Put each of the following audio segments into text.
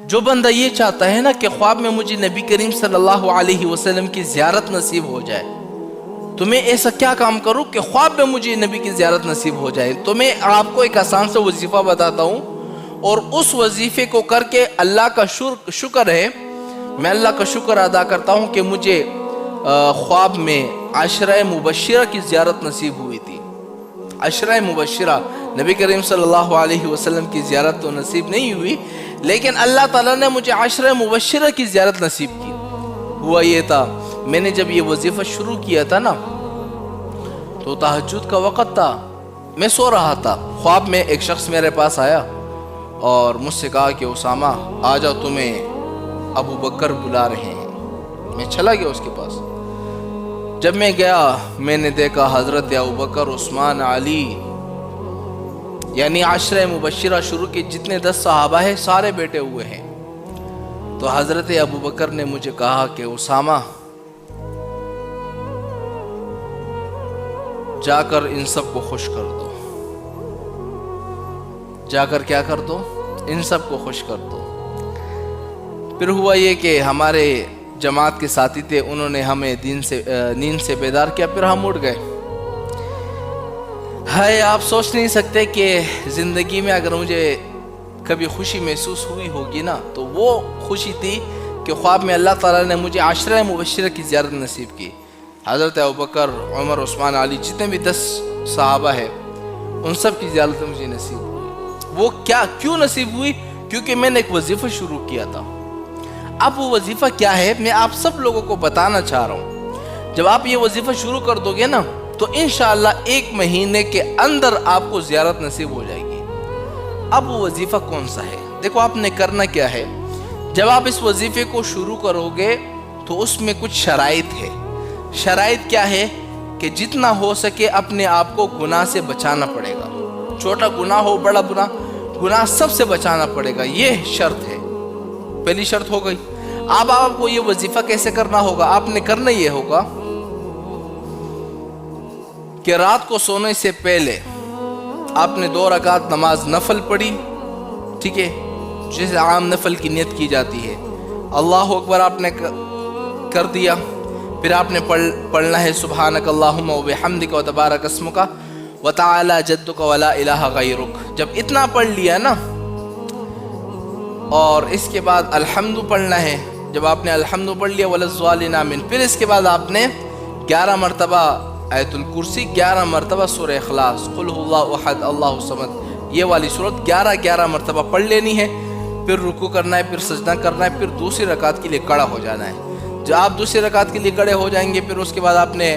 جو بندہ یہ چاہتا ہے نا کہ خواب میں مجھے نبی کریم صلی اللہ علیہ وسلم کی زیارت نصیب ہو جائے، تو میں ایسا کیا کام کروں کہ خواب میں مجھے نبی کی زیارت نصیب ہو جائے؟ تو میں آپ کو ایک آسان سا وظیفہ بتاتا ہوں، اور اس وظیفے کو کر کے اللہ کا شکر ہے، میں اللہ کا شکر ادا کرتا ہوں کہ مجھے خواب میں عشرہ مبشرہ کی زیارت نصیب ہوئی تھی۔ عشرہ مبشرہ، نبی کریم صلی اللہ علیہ وسلم کی زیارت تو نصیب نہیں ہوئی، لیکن اللہ تعالیٰ نے مجھے عشرہ مبشرہ کی زیارت نصیب کی۔ ہوا یہ تھا، میں نے جب یہ وظیفہ شروع کیا تھا نا، تو تہجد کا وقت تھا، میں سو رہا تھا، خواب میں ایک شخص میرے پاس آیا اور مجھ سے کہا کہ اسامہ آ جاؤ، تمہیں ابو بکر بلا رہے ہیں۔ میں چلا گیا اس کے پاس۔ جب میں گیا، میں نے دیکھا حضرت ابو بکر، عثمان، علی، یعنی عشرہ مبشرہ شروع کے جتنے 10 صحابہ ہیں سارے بیٹھے ہوئے ہیں۔ تو حضرت ابو بکر نے مجھے کہا کہ اسامہ جا کر ان سب کو خوش کر دو، جا کر کیا کر دو؟ ان سب کو خوش کر دو۔ پھر ہوا یہ کہ ہمارے جماعت کے ساتھی تھے، انہوں نے ہمیں نیند سے بیدار کیا، پھر ہم اٹھ گئے۔ ہے آپ سوچ نہیں سکتے کہ زندگی میں اگر مجھے کبھی خوشی محسوس ہوئی ہوگی نا، تو وہ خوشی تھی کہ خواب میں اللہ تعالیٰ نے مجھے عشرہ مبشرہ کی زیارت نصیب کی۔ حضرت ابوبکر، عمر، عثمان، علی، جتنے بھی 10 صحابہ ہیں، ان سب کی زیارت مجھے نصیب ہوئی۔ وہ کیوں نصیب ہوئی؟ کیونکہ میں نے ایک وظیفہ شروع کیا تھا۔ اب وہ وظیفہ کیا ہے، میں آپ سب لوگوں کو بتانا چاہ رہا ہوں۔ جب آپ یہ وظیفہ شروع کر دو گے نا، تو انشاءاللہ 1 مہینے کے اندر آپ کو زیارت نصیب ہو جائے گی۔ اب وہ وظیفہ کون سا ہے؟ دیکھو آپ نے کرنا کیا ہے۔ جب آپ اس وظیفے کو شروع کرو گے تو اس میں کچھ شرائط ہے۔ شرائط کیا ہے؟ کہ جتنا ہو سکے اپنے آپ کو گناہ سے بچانا پڑے گا، چھوٹا گناہ ہو بڑا گناہ سب سے بچانا پڑے گا، یہ شرط ہے۔ پہلی شرط ہو گئی۔ اب آپ کو یہ وظیفہ کیسے کرنا ہوگا؟ آپ نے کرنا یہ ہوگا کہ رات کو سونے سے پہلے آپ نے 2 رکعت نماز نفل پڑھی، ٹھیک ہے، جیسے عام نفل کی نیت کی جاتی ہے۔ اللہ اکبر آپ نے کر دیا، پھر آپ نے پڑھنا ہے سبحانک اللہم و بحمدک و تبارک اسمک و تعالی جدک و لا الہ غیرک۔ جب اتنا پڑھ لیا نا، اور اس کے بعد الحمد پڑھنا ہے۔ جب آپ نے الحمد پڑھ لیا ولا الضالین آمین، پھر اس کے بعد آپ نے 11 مرتبہ آیت الکرسی، 11 مرتبہ سورہ اخلاص، قل هو اللہ احد اللہ الصمد، یہ والی صورت 11 مرتبہ پڑھ لینی ہے۔ پھر رکوع کرنا ہے، پھر سجدہ کرنا ہے، پھر دوسری رکعت کے لیے کھڑا ہو جانا ہے۔ جب آپ دوسری رکعت کے لیے کھڑے ہو جائیں گے، پھر اس کے بعد آپ نے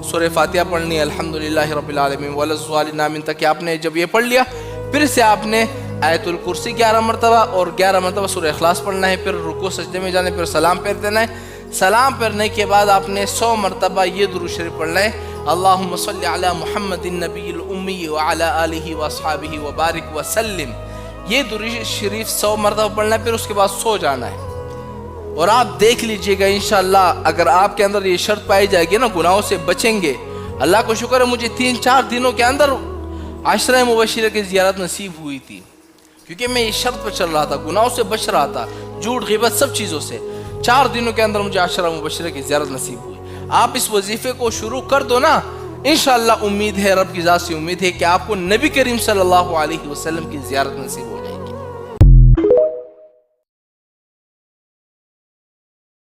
سورہ فاتحہ پڑھنی ہے، الحمدللہ رب العالمین ولا الضالین آمین تک آپ نے جب یہ پڑھ لیا، پھر سے آپ نے آیت الکرسی 11 مرتبہ اور 11 مرتبہ سورہ اخلاص پڑھنا ہے، پھر رکوع سجدے میں جانے، پھر سلام پھیر دینا ہے۔ سلام پھیرنے کے بعد آپ نے 100 مرتبہ یہ درود شریف پڑھنا ہے، اللہم صلی علی محمد النبی الامی وعلی آلہ واصحابہ وبارک وسلم۔ یہ درود شریف 100 مرتبہ پڑھنا ہے، پھر اس کے بعد سو جانا ہے۔ اور آپ دیکھ لیجئے گا انشاءاللہ اگر آپ کے اندر یہ شرط پائی جائے گی نا، گناہوں سے بچیں گے۔ اللہ کو شکر ہے مجھے 3-4 دنوں کے اندر عشرہ مبشرہ کی زیارت نصیب ہوئی تھی، کیونکہ میں یہ شرط پر چل رہا تھا، گناہوں سے بچ رہا تھا، جھوٹ غیبت سب چیزوں سے۔ 4 دنوں کے اندر مجھے عشرہ مبشرہ کی زیارت نصیب ہوئی۔ آپ اس وظیفے کو شروع کر دو نا، انشاءاللہ امید ہے، رب کی ذات سے امید ہے کہ آپ کو نبی کریم صلی اللہ علیہ وسلم کی زیارت نصیب ہو۔